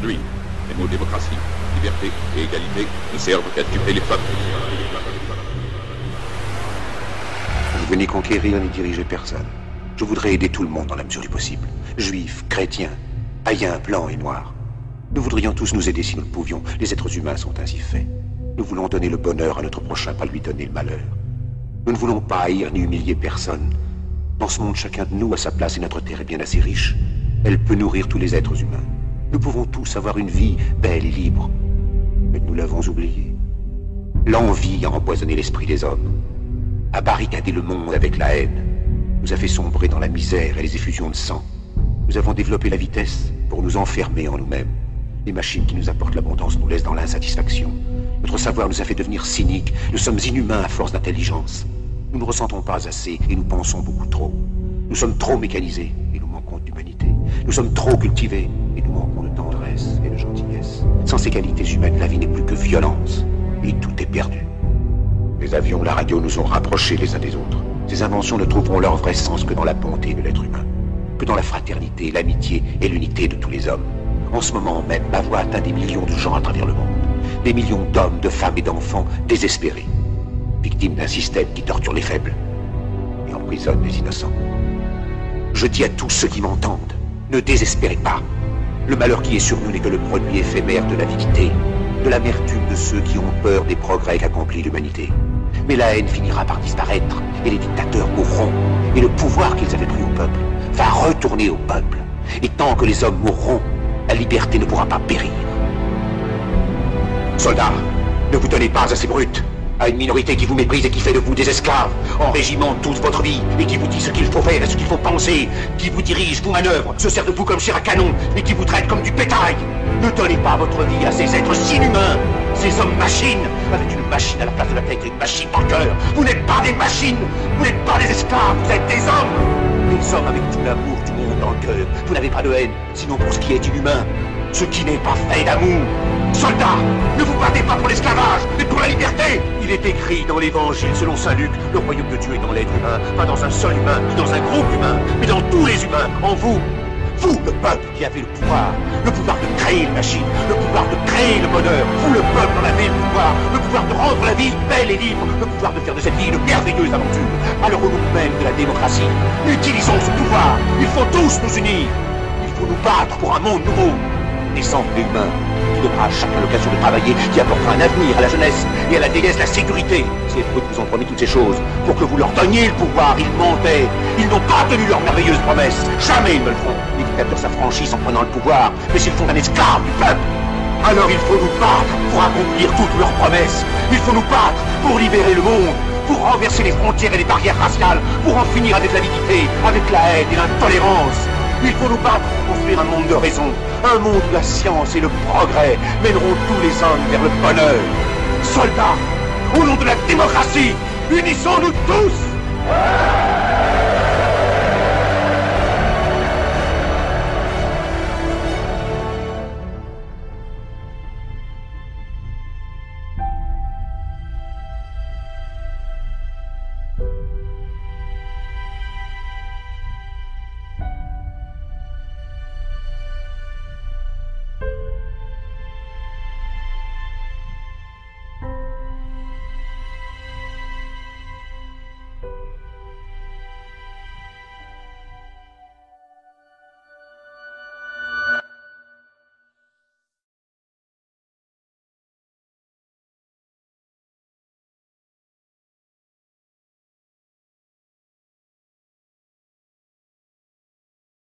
Aujourd'hui, les mots démocratie, liberté et égalité ne servent qu'à tuer les peuples. Je ne veux ni conquérir ni diriger personne. Je voudrais aider tout le monde dans la mesure du possible. Juifs, chrétiens, païens, blancs et noirs. Nous voudrions tous nous aider si nous le pouvions. Les êtres humains sont ainsi faits. Nous voulons donner le bonheur à notre prochain, pas lui donner le malheur. Nous ne voulons pas haïr ni humilier personne. Dans ce monde, chacun de nous a sa place et notre terre est bien assez riche. Elle peut nourrir tous les êtres humains. Nous pouvons tous avoir une vie belle et libre. Mais nous l'avons oublié. L'envie a empoisonné l'esprit des hommes, a barricadé le monde avec la haine, nous a fait sombrer dans la misère et les effusions de sang. Nous avons développé la vitesse pour nous enfermer en nous-mêmes. Les machines qui nous apportent l'abondance nous laissent dans l'insatisfaction. Notre savoir nous a fait devenir cyniques. Nous sommes inhumains à force d'intelligence. Nous ne ressentons pas assez et nous pensons beaucoup trop. Nous sommes trop mécanisés et nous manquons d'humanité. Nous sommes trop cultivés et nous manquons de tendresse et de gentillesse. Sans ces qualités humaines, la vie n'est plus que violence et tout est perdu. Les avions, la radio nous ont rapprochés les uns des autres. Ces inventions ne trouveront leur vrai sens que dans la bonté de l'être humain, que dans la fraternité, l'amitié et l'unité de tous les hommes. En ce moment même, ma voix atteint des millions de gens à travers le monde. Des millions d'hommes, de femmes et d'enfants désespérés, victimes d'un système qui torture les faibles et emprisonne les innocents. Je dis à tous ceux qui m'entendent, ne désespérez pas. Le malheur qui est sur nous n'est que le produit éphémère de l'avidité, de l'amertume de ceux qui ont peur des progrès qu'accomplit l'humanité. Mais la haine finira par disparaître, et les dictateurs mourront, et le pouvoir qu'ils avaient pris au peuple va retourner au peuple. Et tant que les hommes mourront, la liberté ne pourra pas périr. Soldats, ne vous donnez pas à ces brutes, à une minorité qui vous méprise et qui fait de vous des esclaves, en régiment toute votre vie, et qui vous dit ce qu'il faut faire et ce qu'il faut penser, qui vous dirige, vous manœuvre, se sert de vous comme chair à canon, et qui vous traite comme du bétail. Ne donnez pas votre vie à ces êtres si inhumains, ces hommes machines, avec une machine à la place de la tête et une machine dans le cœur. Vous n'êtes pas des machines, vous n'êtes pas des esclaves, vous êtes des hommes. Des hommes avec tout l'amour du monde dans le cœur. Vous n'avez pas de haine, sinon pour ce qui est inhumain, ce qui n'est pas fait d'amour. Soldats, ne vous battez pas pour l'esclavage, mais pour la liberté. Il est écrit dans l'évangile selon saint Luc, le royaume de Dieu est dans l'être humain, pas dans un seul humain, ni dans un groupe humain, mais dans tous les humains, en vous. Vous, le peuple qui avez le pouvoir de créer une machine, le pouvoir de créer le bonheur. Vous, le peuple, en avez le pouvoir de rendre la vie belle et libre, le pouvoir de faire de cette vie une merveilleuse aventure. Alors au nom même de la démocratie, utilisons ce pouvoir. Il faut tous nous unir. Il faut nous battre pour un monde nouveau, décent et humain, qui donnera à chacun l'occasion de travailler, qui apportera un avenir à la jeunesse et à la déesse la sécurité. Ces brutes vous ont promis toutes ces choses pour que vous leur donniez le pouvoir. Ils mentaient. Ils n'ont pas tenu leurs merveilleuses promesses. Jamais ils ne le feront. Les dictateurs s'affranchissent en prenant le pouvoir, mais s'ils font un esclave du peuple, alors il faut nous battre pour accomplir toutes leurs promesses. Il faut nous battre pour libérer le monde, pour renverser les frontières et les barrières raciales, pour en finir avec l'avidité, avec la haine et l'intolérance. Il faut nous battre pour construire un monde de raison, un monde où la science et le progrès mèneront tous les hommes vers le bonheur. Soldats, au nom de la démocratie, unissons-nous tous!